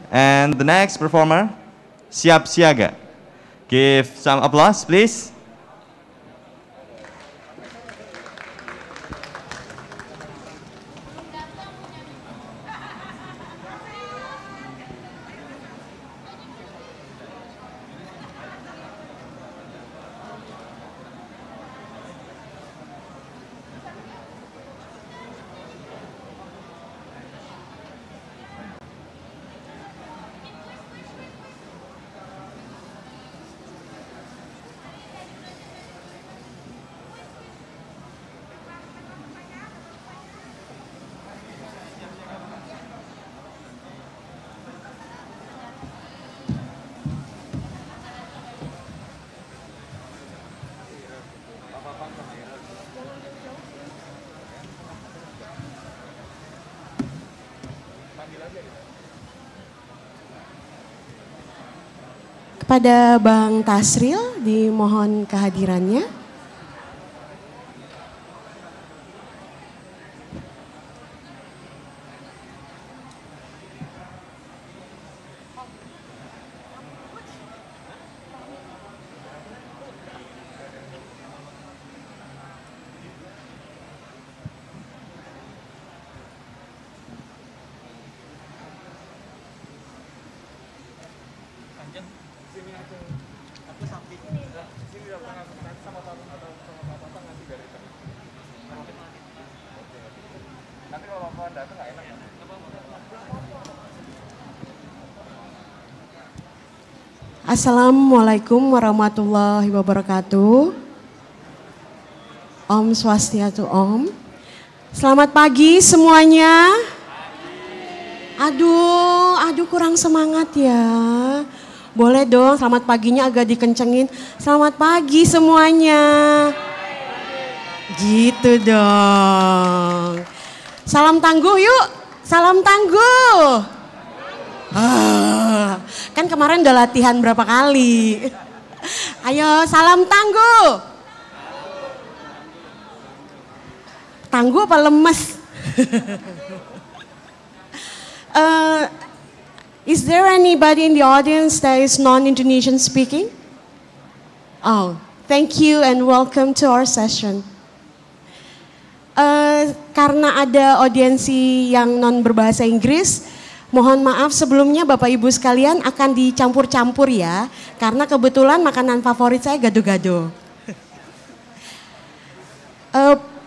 And the next performer, Siap Siaga. Give some applause, please. Kepada Bang Tasril dimohon kehadirannya. Assalamualaikum warahmatullahi wabarakatuh. Om Swastiastu Om. Selamat pagi semuanya. Aduh kurang semangat ya. Boleh dong selamat paginya agak dikencengin. Selamat pagi semuanya. Gitu dong. Salam tangguh yuk. Salam tangguh. Kan kemarin udah latihan berapa kali. Ayo salam tangguh. Tangguh apa lemes? Is there anybody in the audience that is non-Indonesian speaking? Oh, thank you and welcome to our session. Karena ada audiensi yang non berbahasa Inggris, mohon maaf sebelumnya Bapak Ibu sekalian akan dicampur-campur ya. Karena kebetulan makanan favorit saya gado-gado.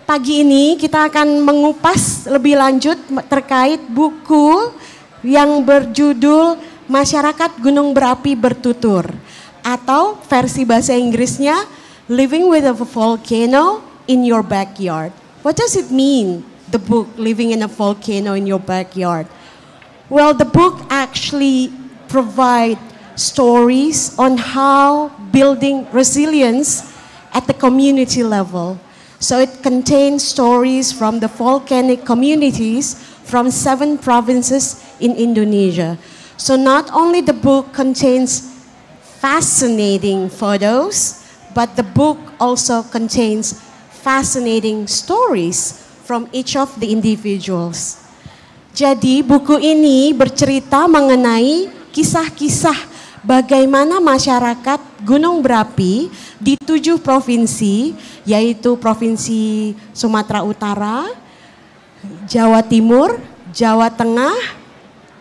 Pagi ini kita akan mengupas lebih lanjut terkait buku yang berjudul Masyarakat Gunung Berapi Bertutur. Atau versi bahasa Inggrisnya Living with a Volcano in Your Backyard. What does it mean, the book Living in a Volcano in Your Backyard? Well, the book actually provides stories on how building resilience at the community level. So it contains stories from the volcanic communities from 7 provinces in Indonesia. So not only the book contains fascinating photos, but the book also contains fascinating stories from each of the individuals. Jadi buku ini bercerita mengenai kisah-kisah bagaimana masyarakat Gunung Berapi di 7 provinsi, yaitu Provinsi Sumatera Utara, Jawa Timur, Jawa Tengah,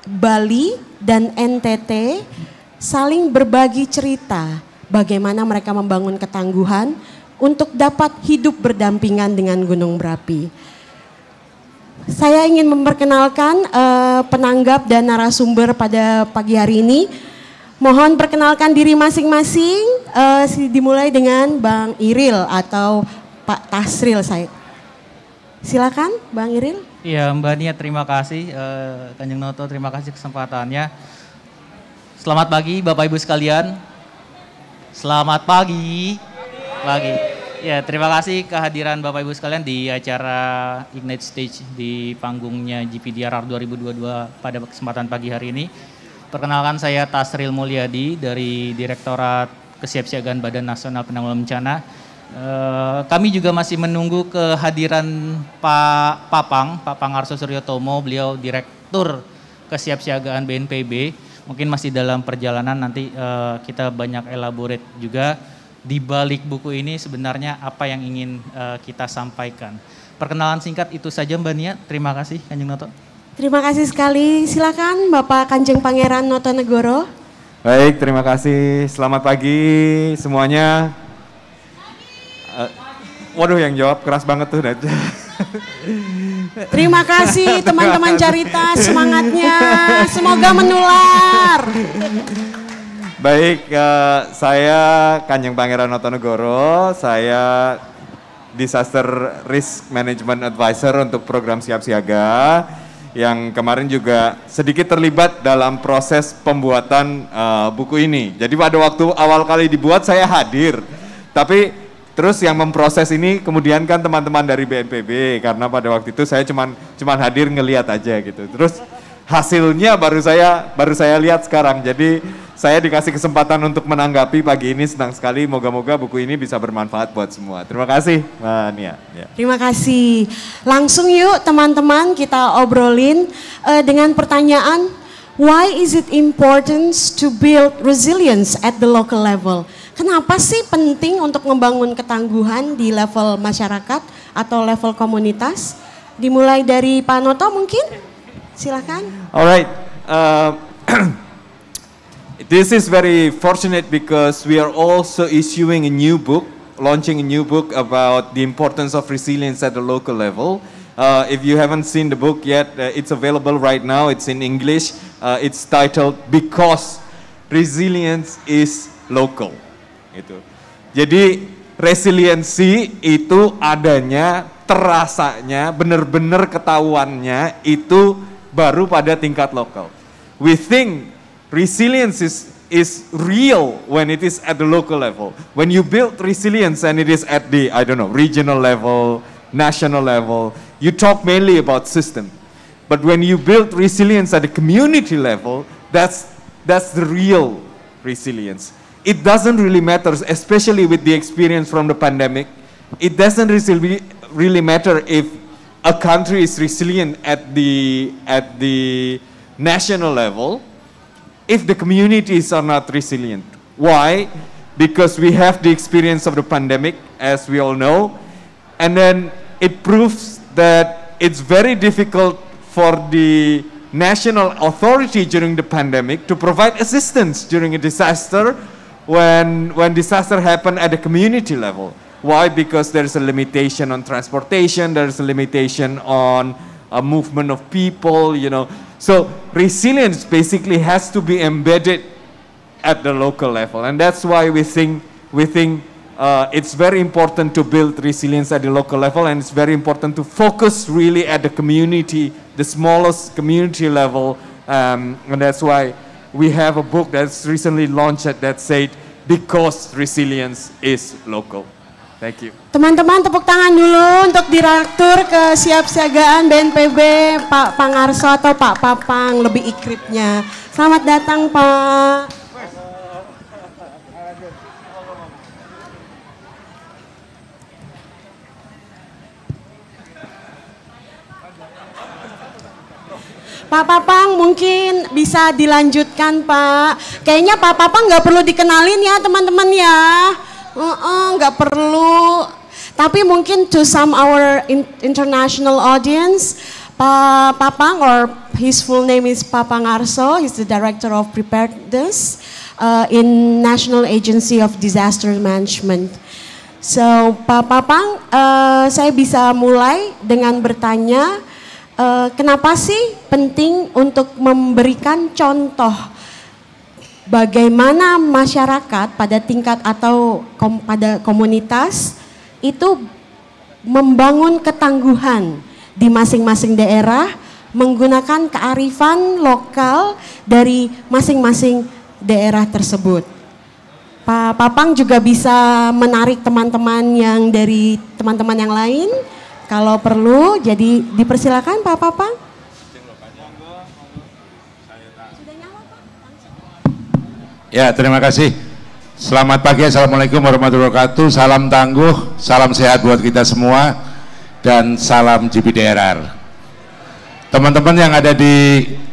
Bali, dan NTT saling berbagi cerita bagaimana mereka membangun ketangguhan untuk dapat hidup berdampingan dengan gunung berapi. Saya ingin memperkenalkan penanggap dan narasumber pada pagi hari ini. Mohon perkenalkan diri masing-masing, dimulai dengan Bang Iril atau Pak Tasril. Silakan Bang Iril. Iya Mbak Nia, terima kasih. Kanjeng Noto, terima kasih kesempatannya. Selamat pagi Bapak Ibu sekalian. Selamat pagi. Ya, terima kasih kehadiran Bapak Ibu sekalian di acara Ignite Stage di panggungnya GPDRR 2022 pada kesempatan pagi hari ini. Perkenalkan saya Tasril Mulyadi dari Direktorat Kesiapsiagaan Badan Nasional Penanggulangan Bencana. Kami juga masih menunggu kehadiran Pak Pang Arso Suryotomo, beliau Direktur Kesiapsiagaan BNPB. mungkin masih dalam perjalanan, nanti kita banyak elaborate juga di balik buku ini sebenarnya apa yang ingin kita sampaikan. Perkenalan singkat itu saja Mbak Nia, terima kasih Kanjeng Noto. Terima kasih sekali, silakan Bapak Kanjeng Pangeran Notonegoro. Baik, terima kasih. Selamat pagi semuanya. Waduh, yang jawab keras banget tuh. Terima kasih teman-teman Carita, semangatnya semoga menular. Baik, saya Kanjeng Pangeran Notonegoro, saya Disaster Risk Management Advisor untuk program Siap Siaga, yang kemarin juga sedikit terlibat dalam proses pembuatan buku ini. Jadi pada waktu awal kali dibuat saya hadir, tapi terus yang memproses ini kemudian kan teman-teman dari BNPB, karena pada waktu itu saya cuman hadir ngelihat aja gitu. Terus hasilnya baru saya lihat sekarang. Jadi saya dikasih kesempatan untuk menanggapi pagi ini, senang sekali. Moga-moga buku ini bisa bermanfaat buat semua. Terima kasih Mbak Nia. Ya. Terima kasih. Langsung yuk teman-teman kita obrolin dengan pertanyaan, why is it important to build resilience at the local level? Kenapa sih penting untuk membangun ketangguhan di level masyarakat atau level komunitas? Dimulai dari Pak Noto mungkin, silakan. Alright, this is very fortunate because we are also issuing a new book, launching a new book about the importance of resilience at the local level. If you haven't seen the book yet, it's available right now. It's in English. It's titled Because Resilience is Local. Gitu. Jadi resiliensi itu adanya, terasanya, benar-benar ketahuannya itu baru pada tingkat lokal. We think resilience is real when it is at the local level. When you build resilience and it is at the, regional level, national level, you talk mainly about system. But when you build resilience at the community level, that's the real resilience. It doesn't really matter, especially with the experience from the pandemic. It doesn't really matter if a country is resilient at the national level if the communities are not resilient. Why? Because we have the experience of the pandemic, as we all know, and then it proves that it's very difficult for the national authority during the pandemic to provide assistance during a disaster when disaster happen at the community level. Why? Because there's a limitation on transportation, there's a limitation on a movement of people, So resilience basically has to be embedded at the local level, and that's why we think it's very important to build resilience at the local level, and it's very important to focus really at the community, the smallest community level, and that's why we have a book that's recently launched that said, Because Resilience is Local. Thank you. Teman-teman tepuk tangan dulu untuk Direktur Kesiapsiagaan BNPB Pak Pangarso atau Pak Papang, lebih ikripnya. Selamat datang Pak. Pak Papang mungkin bisa dilanjutkan Pak. Kayaknya Pak Papang nggak perlu dikenalin ya teman-teman ya. Nggak perlu. Tapi mungkin to some our international audience, Pak Papang, or his full name is Pak Pangarso, he's the Director of Preparedness in National Agency of Disaster Management. So Pak Papang, saya bisa mulai dengan bertanya, kenapa sih penting untuk memberikan contoh bagaimana masyarakat pada tingkat atau pada komunitas itu membangun ketangguhan di masing-masing daerah menggunakan kearifan lokal dari masing-masing daerah tersebut. Pak Papang juga bisa menarik teman-teman yang dari teman-teman yang lain kalau perlu, jadi dipersilakan Pak Papang. Ya, terima kasih. Selamat pagi, Assalamualaikum warahmatullahi wabarakatuh. Salam tangguh, salam sehat buat kita semua, dan salam GPDRR. Teman-teman yang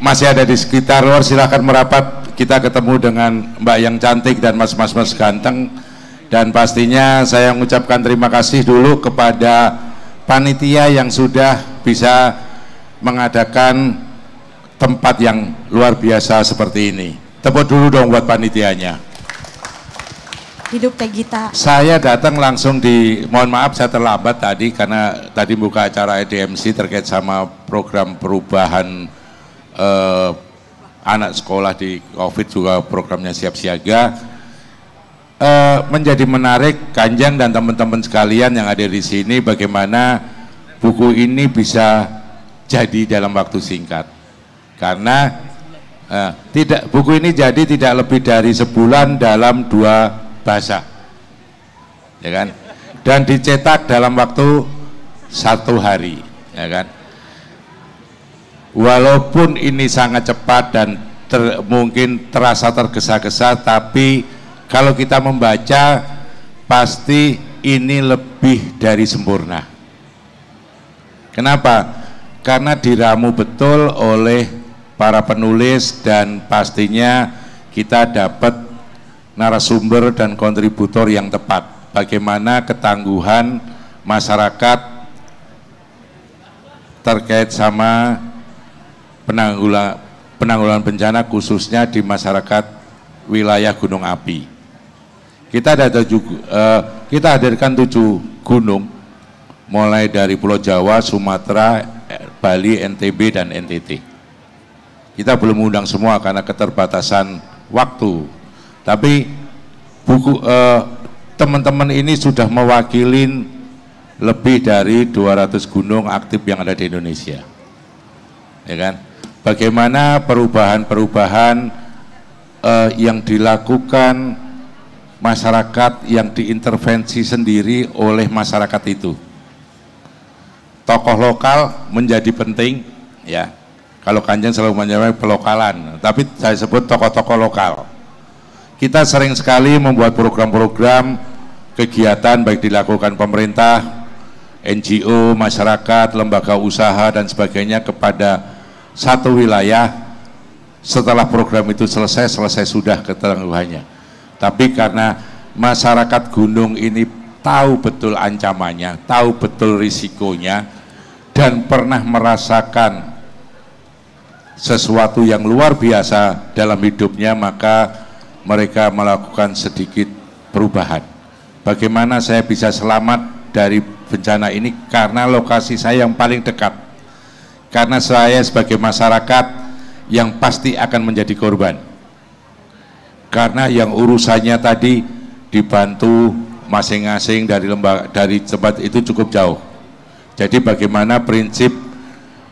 masih ada di sekitar luar, silakan merapat kita ketemu dengan Mbak yang cantik dan mas-mas ganteng, dan pastinya saya mengucapkan terima kasih dulu kepada panitia yang sudah bisa mengadakan tempat yang luar biasa seperti ini. Tepuk dulu dong buat panitianya. Hidup Teh Gita. Saya datang langsung mohon maaf saya terlambat tadi karena tadi buka acara EDMC terkait sama program perubahan anak sekolah di COVID, juga programnya Siap Siaga. Menjadi menarik Kanjeng dan teman-teman sekalian yang ada di sini, bagaimana buku ini bisa jadi dalam waktu singkat. Karena buku ini jadi tidak lebih dari sebulan dalam 2 bahasa, ya kan, dan dicetak dalam waktu 1 hari, ya kan. Walaupun ini sangat cepat dan mungkin terasa tergesa-gesa, tapi kalau kita membaca pasti ini lebih dari sempurna. Kenapa? Karena diramu betul oleh para penulis dan pastinya kita dapat narasumber dan kontributor yang tepat. Bagaimana ketangguhan masyarakat terkait sama penanggulangan bencana khususnya di masyarakat wilayah gunung api. Kita hadirkan 7 gunung, mulai dari Pulau Jawa, Sumatera, Bali, NTB, dan NTT. Kita belum undang semua karena keterbatasan waktu. Tapi teman-teman ini sudah mewakili lebih dari 200 gunung aktif yang ada di Indonesia, ya kan? Bagaimana perubahan-perubahan yang dilakukan masyarakat, yang diintervensi sendiri oleh masyarakat itu. Tokoh lokal menjadi penting, ya. Kalau Kanjeng selalu menyebut pelokalan, tapi saya sebut tokoh-tokoh lokal. Kita sering sekali membuat program-program kegiatan baik dilakukan pemerintah, NGO, masyarakat, lembaga usaha dan sebagainya kepada satu wilayah. Setelah program itu selesai sudah ketangguhannya. Tapi karena masyarakat gunung ini tahu betul ancamannya, tahu betul risikonya, dan pernah merasakan sesuatu yang luar biasa dalam hidupnya, maka mereka melakukan sedikit perubahan. Bagaimana saya bisa selamat dari bencana ini? Karena lokasi saya yang paling dekat. Karena saya sebagai masyarakat yang pasti akan menjadi korban. Karena yang urusannya tadi dibantu masing-masing dari tempat itu cukup jauh. Jadi bagaimana prinsip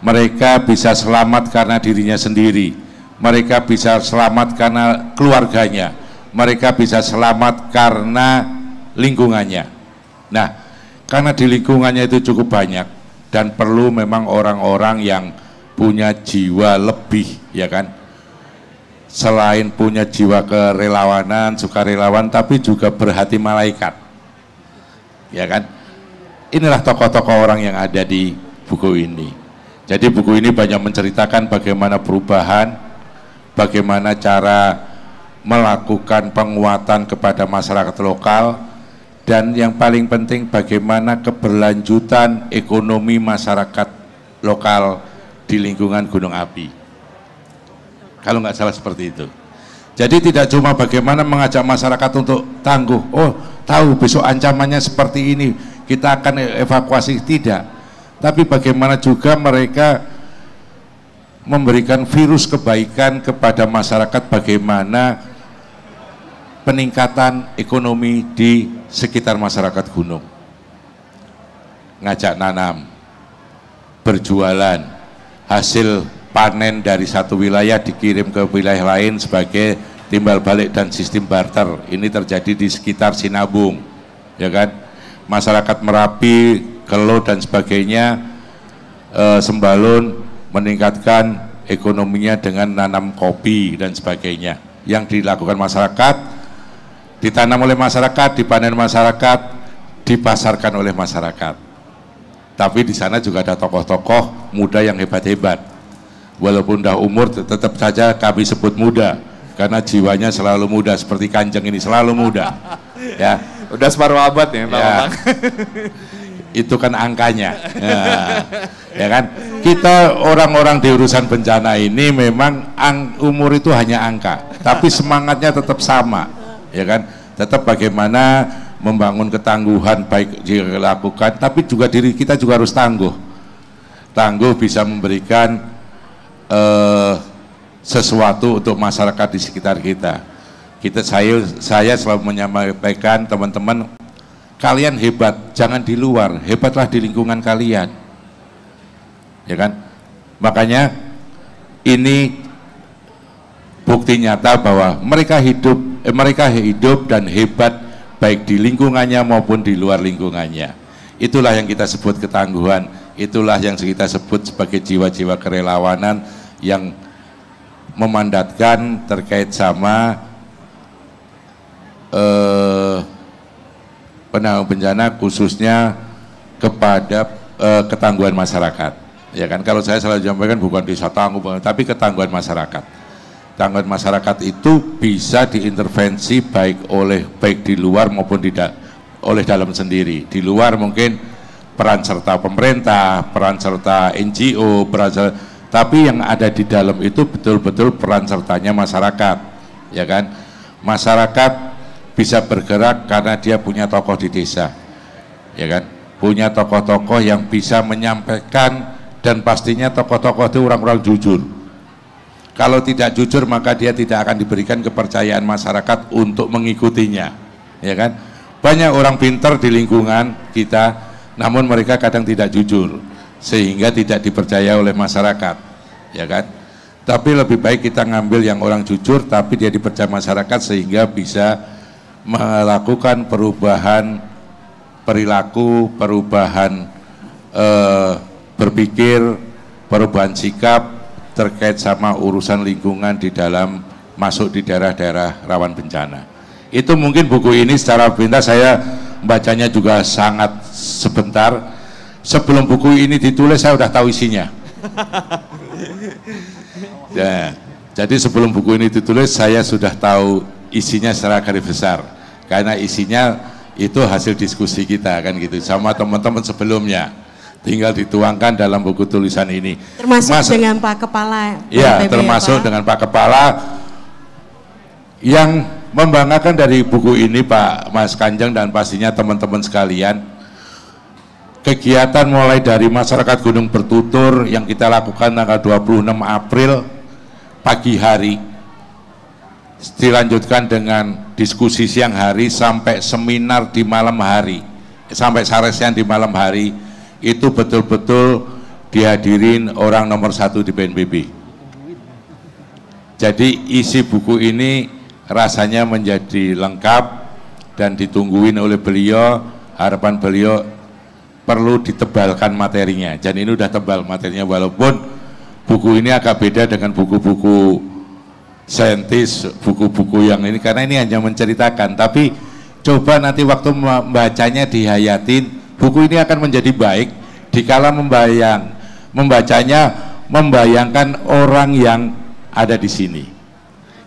mereka bisa selamat karena dirinya sendiri, mereka bisa selamat karena keluarganya, mereka bisa selamat karena lingkungannya. Nah, karena di lingkungannya itu cukup banyak dan perlu memang orang-orang yang punya jiwa lebih, ya kan? Selain punya jiwa kerelawanan, sukarelawan, tapi juga berhati malaikat, ya kan? Inilah tokoh-tokoh orang yang ada di buku ini. Jadi buku ini banyak menceritakan bagaimana perubahan, bagaimana cara melakukan penguatan kepada masyarakat lokal, dan yang paling penting bagaimana keberlanjutan ekonomi masyarakat lokal di lingkungan gunung api. Kalau nggak salah seperti itu. Jadi tidak cuma bagaimana mengajak masyarakat untuk tangguh, oh tahu besok ancamannya seperti ini, kita akan evakuasi, tidak. Tapi bagaimana juga mereka memberikan virus kebaikan kepada masyarakat, bagaimana peningkatan ekonomi di sekitar masyarakat gunung. Ngajak nanam, berjualan, hasil panen dari satu wilayah dikirim ke wilayah lain sebagai timbal balik dan sistem barter. Ini terjadi di sekitar Sinabung, ya kan? Masyarakat Merapi, Kelo dan sebagainya, Sembalun meningkatkan ekonominya dengan nanam kopi dan sebagainya. Yang dilakukan masyarakat, ditanam oleh masyarakat, dipanen masyarakat, dipasarkan oleh masyarakat. Tapi di sana juga ada tokoh-tokoh muda yang hebat-hebat. Walaupun dah umur tetap saja kami sebut muda, karena jiwanya selalu muda seperti Kanjeng ini selalu muda. Ya, Udah separuh abad ya, Pak ya. Bambang. Itu kan angkanya. Ya kan? Kita orang-orang di urusan bencana ini memang umur itu hanya angka, tapi semangatnya tetap sama. Ya kan? Tetap bagaimana membangun ketangguhan baik dilakukan, tapi juga diri kita juga harus tangguh. Tangguh bisa memberikan sesuatu untuk masyarakat di sekitar kita. Saya selalu menyampaikan teman-teman, kalian hebat, jangan di luar, hebatlah di lingkungan kalian. Ya kan? Makanya ini bukti nyata bahwa mereka hidup dan hebat baik di lingkungannya maupun di luar lingkungannya. Itulah yang kita sebut ketangguhan, itulah yang kita sebut sebagai jiwa-jiwa kerelawanan yang memandatkan terkait sama penanggulangan bencana khususnya kepada ketangguhan masyarakat. Ya kan, kalau saya selalu sampaikan bukan desa tangguh, tapi ketangguhan masyarakat. Tangguhan masyarakat itu bisa diintervensi baik di luar maupun oleh dalam sendiri. Di luar mungkin peran serta pemerintah, peran serta NGO, tapi yang ada di dalam itu betul-betul peran sertanya masyarakat. Ya kan, masyarakat bisa bergerak karena dia punya tokoh di desa, ya kan, punya tokoh-tokoh yang bisa menyampaikan, dan pastinya tokoh-tokoh itu orang-orang jujur. Kalau tidak jujur maka dia tidak akan diberikan kepercayaan masyarakat untuk mengikutinya, ya kan. Banyak orang pintar di lingkungan kita, namun mereka kadang tidak jujur sehingga tidak dipercaya oleh masyarakat, ya kan. Tapi lebih baik kita ngambil yang orang jujur tapi dia dipercaya masyarakat sehingga bisa melakukan perubahan perilaku, perubahan berpikir, perubahan sikap terkait sama urusan lingkungan di dalam masuk di daerah-daerah rawan bencana. Itu mungkin buku ini secara pintas saya bacanya juga sangat sebentar. Sebelum buku ini ditulis saya sudah tahu isinya. Ya, jadi sebelum buku ini ditulis saya sudah tahu isinya secara garis besar, karena isinya itu hasil diskusi kita kan gitu sama teman-teman sebelumnya, tinggal dituangkan dalam buku tulisan ini termasuk dengan Pak Kepala ya, BNPB, termasuk ya, dengan Pak Kepala. Yang membanggakan dari buku ini Pak Mas Kanjeng dan pastinya teman-teman sekalian, kegiatan mulai dari masyarakat Gunung Bertutur yang kita lakukan tanggal 26 April pagi hari, dilanjutkan dengan diskusi siang hari sampai seminar di malam hari, sampai saresian di malam hari, itu betul-betul dihadirin orang nomor 1 di BNPB. Jadi isi buku ini rasanya menjadi lengkap dan ditungguin oleh beliau. Harapan beliau perlu ditebalkan materinya, dan ini udah tebal materinya, walaupun buku ini agak beda dengan buku-buku saintis, buku-buku yang ini, karena ini hanya menceritakan. Tapi coba nanti waktu membacanya dihayatin, buku ini akan menjadi baik dikala membacanya membayangkan orang yang ada di sini.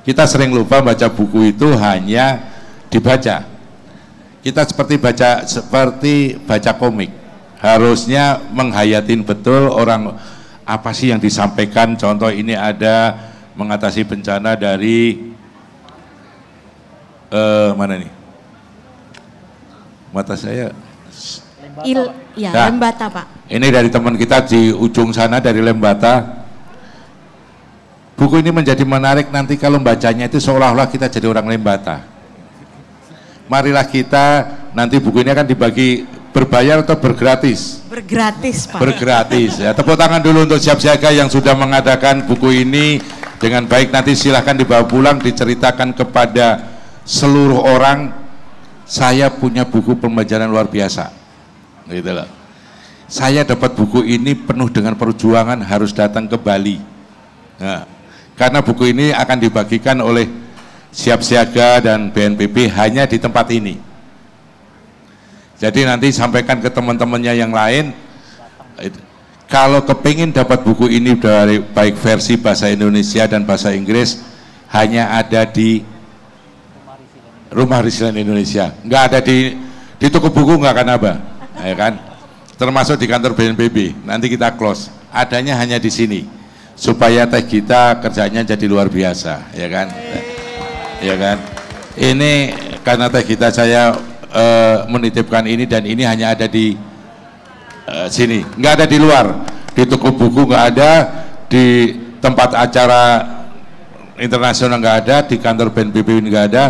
Kita sering lupa baca buku itu hanya dibaca. Kita seperti baca komik. Harusnya menghayatin betul orang apa sih yang disampaikan. Contoh ini ada mengatasi bencana dari mana nih? Mata saya. Lembata Pak. Ini dari teman kita di ujung sana dari Lembata. Buku ini menjadi menarik nanti kalau bacanya itu seolah-olah kita jadi orang Lembata. Marilah kita, nanti buku ini akan dibagi berbayar atau bergratis? Bergratis Pak. Bergratis ya. Tepuk tangan dulu untuk Siap Siaga yang sudah mengadakan buku ini dengan baik. Nanti silahkan dibawa pulang, diceritakan kepada seluruh orang. Saya punya buku pembelajaran luar biasa, gitu loh. Saya dapat buku ini penuh dengan perjuangan, harus datang ke Bali. Nah, karena buku ini akan dibagikan oleh Siap Siaga dan BNPB hanya di tempat ini. Jadi nanti sampaikan ke teman-temannya yang lain. Kalau kepingin dapat buku ini dari baik versi bahasa Indonesia dan bahasa Inggris, hanya ada di Rumah Resilient Indonesia, nggak ada di toko buku, nggak akan ada, ya kan? Termasuk di kantor BNPB, nanti kita close. Adanya hanya di sini, supaya teh kita kerjanya jadi luar biasa, ya kan? Ya kan? Ini karena teh kita saya menitipkan ini, dan ini hanya ada di sini, nggak ada di luar. Di toko buku nggak ada, di tempat acara internasional nggak ada, di kantor BNPB nggak ada,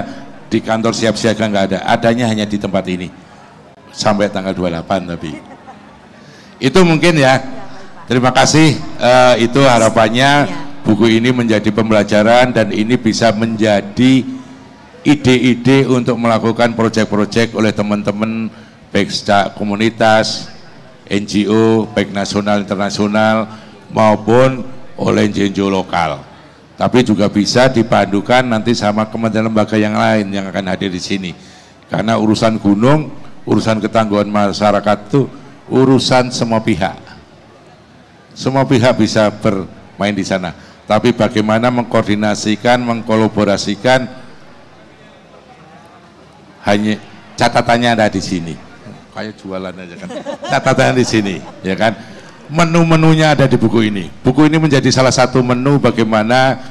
di kantor siap-siaga nggak ada. Adanya hanya di tempat ini sampai tanggal 28. Tapi itu mungkin ya. Terima kasih. Itu harapannya buku ini menjadi pembelajaran, dan ini bisa menjadi ide-ide untuk melakukan proyek-proyek oleh teman-teman baik secara komunitas, NGO, baik nasional, internasional, maupun oleh NGO lokal. Tapi juga bisa dipadukan nanti sama kementerian lembaga yang lain yang akan hadir di sini. Karena urusan gunung, urusan ketangguhan masyarakat itu urusan semua pihak. Semua pihak bisa bermain di sana. Tapi bagaimana mengkoordinasikan, mengkolaborasikan, hanya catatannya ada di sini. Kayak jualan aja kan. Catatannya di sini, ya kan? Menu-menunya ada di buku ini. Buku ini menjadi salah satu menu bagaimana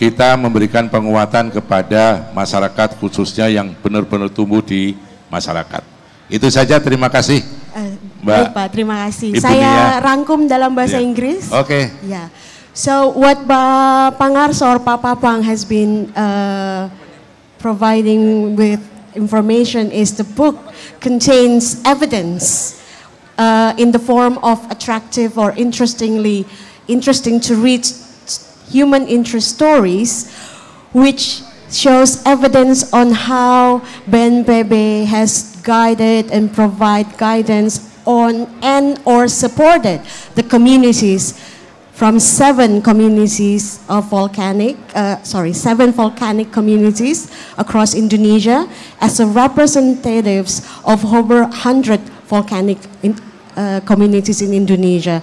kita memberikan penguatan kepada masyarakat, khususnya yang benar-benar tumbuh di masyarakat. Itu saja, terima kasih. Mbak. Baik Pak, terima kasih. Ibu Saya Nia. rangkum dalam bahasa Inggris. Oke. Yeah. So what Pak Pangarso or Pak Papang has been providing with information is the book contains evidence in the form of attractive or interesting to read human interest stories, which shows evidence on how BNPB has guided and provide guidance on and or supported the communities from seven volcanic communities across Indonesia as a representatives of over 100 volcanic communities in Indonesia.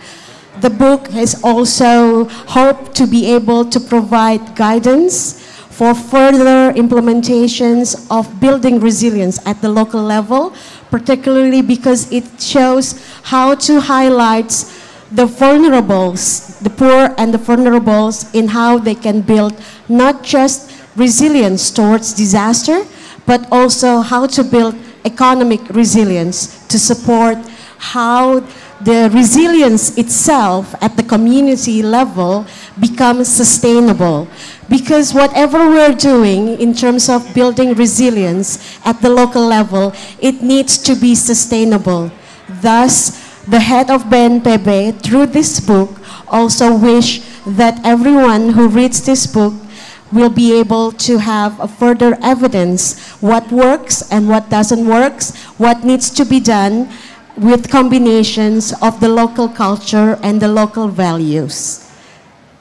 The book has also hoped to be able to provide guidance for further implementations of building resilience at the local level, particularly because it shows how to highlight the vulnerables, the poor and the vulnerables, in how they can build not just resilience towards disaster, but also how to build economic resilience to support how the resilience itself at the community level becomes sustainable. Because whatever we're doing in terms of building resilience at the local level, it needs to be sustainable. Thus, the head of BNPB, through this book, also wish that everyone who reads this book will be able to have a further evidence what works and what doesn't work, what needs to be done with combinations of the local culture and the local values.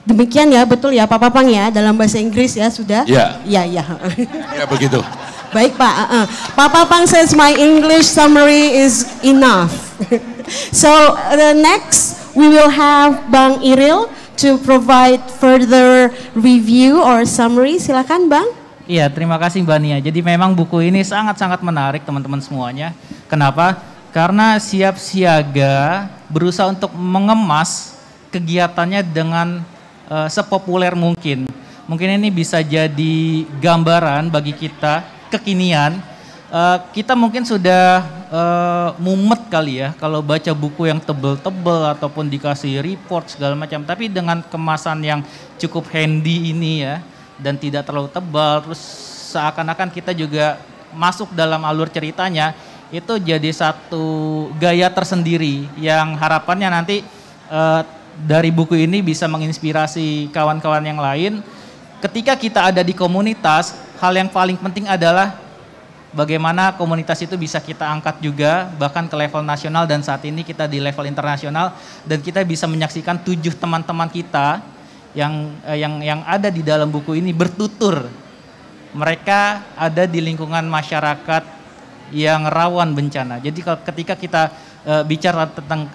Demikian ya, betul ya Pak Papang ya, dalam bahasa Inggris ya sudah? Ya. Ya, ya. Ya begitu. Baik Pak, Pak Papang says my English summary is enough. So next we will have Bang Iril to provide further review or summary. Silakan Bang. Iya, terima kasih Mbak Nia. Jadi memang buku ini sangat-sangat menarik teman-teman semuanya. Kenapa? Karena siap siaga berusaha untuk mengemas kegiatannya dengan sepopuler mungkin. Mungkin ini bisa jadi gambaran bagi kita, kekinian. Kita mungkin sudah mumet kali ya kalau baca buku yang tebel-tebel ataupun dikasih report segala macam. Tapi dengan kemasan yang cukup handy ini ya, dan tidak terlalu tebal, terus seakan-akan kita juga masuk dalam alur ceritanya, itu jadi satu gaya tersendiri yang harapannya nanti dari buku ini bisa menginspirasi kawan-kawan yang lain. Ketika kita ada di komunitas, hal yang paling penting adalah bagaimana komunitas itu bisa kita angkat juga bahkan ke level nasional, dan saat ini kita di level internasional, dan kita bisa menyaksikan 7 teman-teman kita yang ada di dalam buku ini bertutur. Mereka ada di lingkungan masyarakat yang rawan bencana. Jadi ketika kita bicara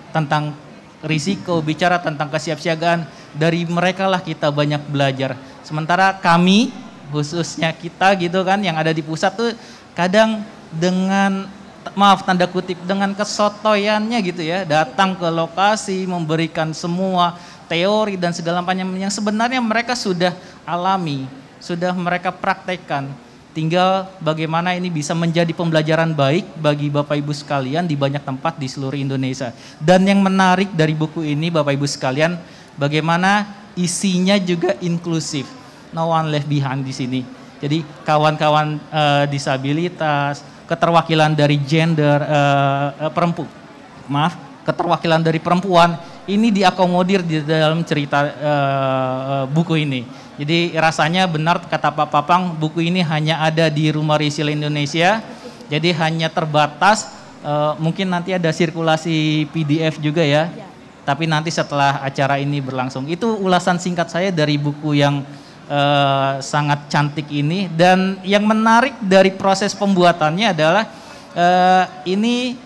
tentang risiko, bicara tentang kesiapsiagaan, dari mereka lah kita banyak belajar. Sementara kami, khususnya kita gitu kan yang ada di pusat tuh kadang dengan, maaf tanda kutip, dengan kesotoyannya gitu ya, datang ke lokasi, memberikan semua teori dan segala macam yang sebenarnya mereka sudah alami, sudah mereka praktekkan. Tinggal bagaimana ini bisa menjadi pembelajaran baik bagi Bapak Ibu sekalian di banyak tempat di seluruh Indonesia. Dan yang menarik dari buku ini Bapak Ibu sekalian, bagaimana isinya juga inklusif. No one left behind di sini. Jadi kawan-kawan disabilitas, keterwakilan dari gender keterwakilan dari perempuan ini diakomodir di dalam cerita buku ini. Jadi rasanya benar kata Pak Papang, buku ini hanya ada di Rumah Resilient Indonesia. Jadi hanya terbatas, mungkin nanti ada sirkulasi PDF juga ya. Tapi nanti setelah acara ini berlangsung. Itu ulasan singkat saya dari buku yang sangat cantik ini. Dan yang menarik dari proses pembuatannya adalah ini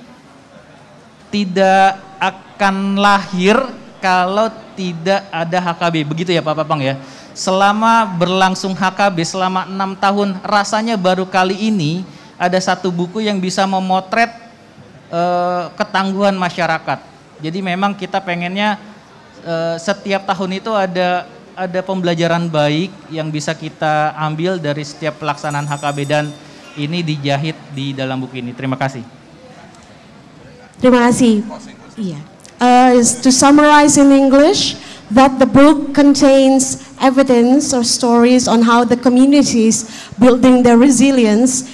tidak akan lahir kalau tidak ada HKB. Begitu ya Pak Papang ya. Selama berlangsung HKB selama 6 tahun, rasanya baru kali ini ada satu buku yang bisa memotret ketangguhan masyarakat. Jadi memang kita pengennya setiap tahun itu ada pembelajaran baik yang bisa kita ambil dari setiap pelaksanaan HKB, dan ini dijahit di dalam buku ini. Terima kasih. Terima kasih. Yeah. To summarize in English, that the book contains evidence or stories on how the communities building their resilience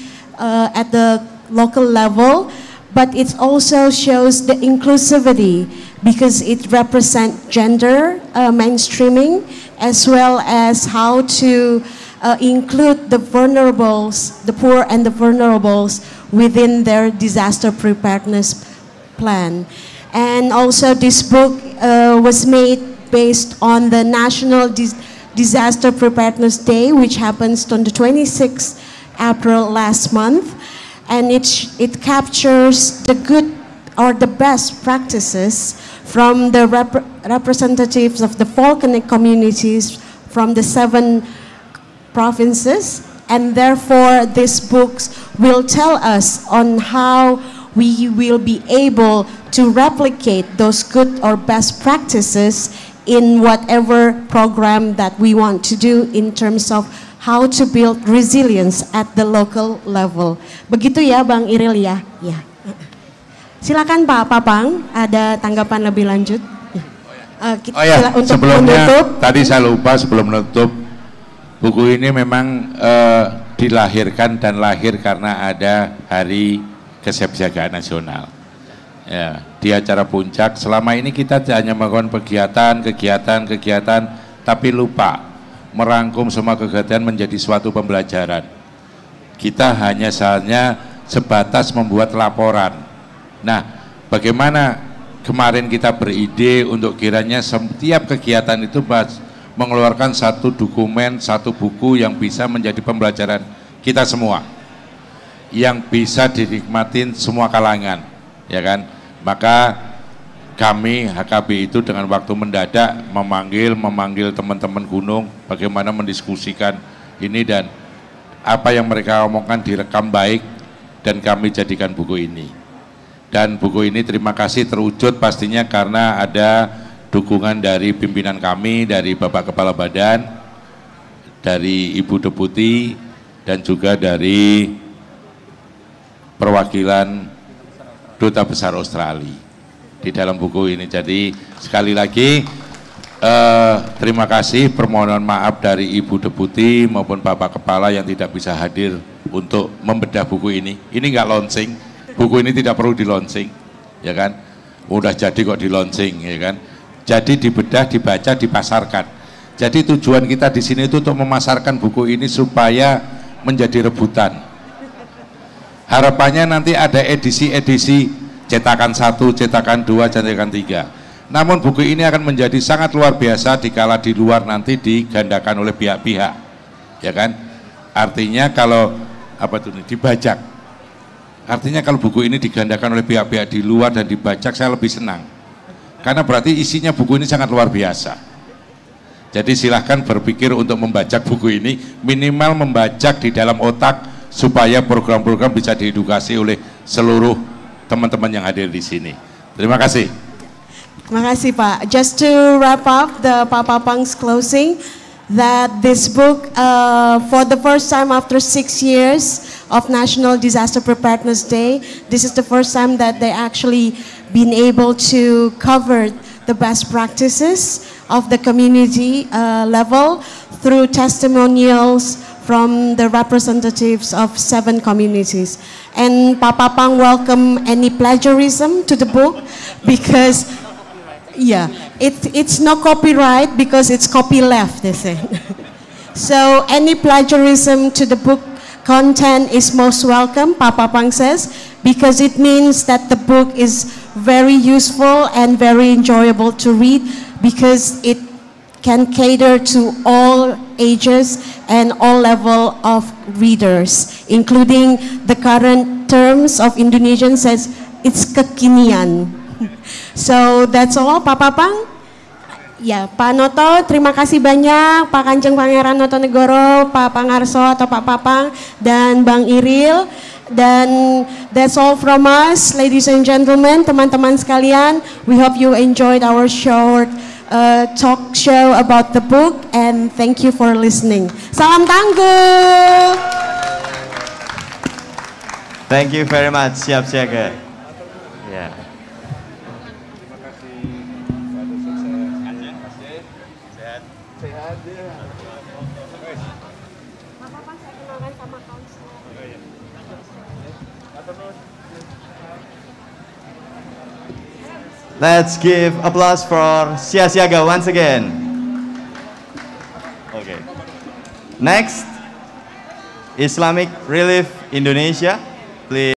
at the local level, but it also shows the inclusivity because it represents gender mainstreaming, as well as how to include the vulnerables, the poor and the vulnerables within their disaster preparedness plan. And also this book was made based on the National Disaster Preparedness Day, which happens on the 26th April last month. And it captures the good or the best practices from the representatives of the volcanic communities from the 7 provinces. And therefore, these books will tell us on how we will be able to replicate those good or best practices in whatever program that we want to do in terms of how to build resilience at the local level. Begitu ya Bang Iril ya. Ya. Silakan Pak Papang, ada tanggapan lebih lanjut. Untuk sebelumnya menutup. Tadi saya lupa sebelum menutup, buku ini memang dilahirkan dan lahir karena ada Hari Kesiapsiagaan Nasional. Ya, di acara puncak selama ini kita hanya melakukan kegiatan, tapi lupa merangkum semua kegiatan menjadi suatu pembelajaran. Kita hanya sebatas membuat laporan. Nah, bagaimana kemarin kita beride untuk kiranya setiap kegiatan itu mengeluarkan satu dokumen, satu buku yang bisa menjadi pembelajaran kita semua, yang bisa dinikmatin semua kalangan, ya kan? Maka kami HKB itu dengan waktu mendadak memanggil teman-teman gunung, bagaimana mendiskusikan ini, dan apa yang mereka omongkan direkam baik dan kami jadikan buku ini. Dan buku ini terima kasih terwujud pastinya karena ada dukungan dari pimpinan kami, dari Bapak Kepala Badan, dari Ibu Deputi, dan juga dari perwakilan Duta Besar Australia di dalam buku ini. Jadi sekali lagi terima kasih, permohonan maaf dari Ibu Deputi maupun Bapak Kepala yang tidak bisa hadir untuk membedah buku ini. Ini nggak launching, buku ini tidak perlu di launching, ya kan? Udah jadi kok di launching, ya kan? Jadi dibedah, dibaca, dipasarkan. Jadi tujuan kita di sini itu untuk memasarkan buku ini supaya menjadi rebutan. Harapannya nanti ada edisi-edisi cetakan 1, cetakan 2, cetakan 3. Namun buku ini akan menjadi sangat luar biasa dikala di luar nanti digandakan oleh pihak-pihak, ya kan? Artinya kalau dibajak. Artinya kalau buku ini digandakan oleh pihak-pihak di luar dan dibajak, saya lebih senang. Karena berarti isinya buku ini sangat luar biasa. Jadi silahkan berpikir untuk membajak buku ini, minimal membajak di dalam otak supaya program-program bisa diedukasi oleh seluruh teman-teman yang hadir di sini. Terima kasih. Terima kasih Pak. Just to wrap up the Pak Papang's closing, that this book, for the first time after 6 years of National Disaster Preparedness Day, this is the first time that they actually been able to cover the best practices of the community level through testimonials from the representatives of 7 communities. And Pak Papang welcome any plagiarism to the book because, yeah, it's no copyright because it's copyleft, they say. So any plagiarism to the book content is most welcome, Pak Papang says, because it means that the book is very useful and very enjoyable to read because it can cater to all ages and all level of readers, including the current terms of Indonesian says it's kekinian. So that's all, Pak Papang. Ya, Pak Noto, terima kasih banyak, Pak Kanjeng Pangeran Notonegoro, Pak Pangarso atau Pak Papang, dan Bang Iril. Dan that's all from us, ladies and gentlemen, teman-teman sekalian. We hope you enjoyed our short talk show about the book, and thank you for listening. Salam tangguh. Thank you very much, siap siaga. Yeah. Let's give applause for Siap Siaga once again. Okay. Next, Islamic Relief Indonesia. Please.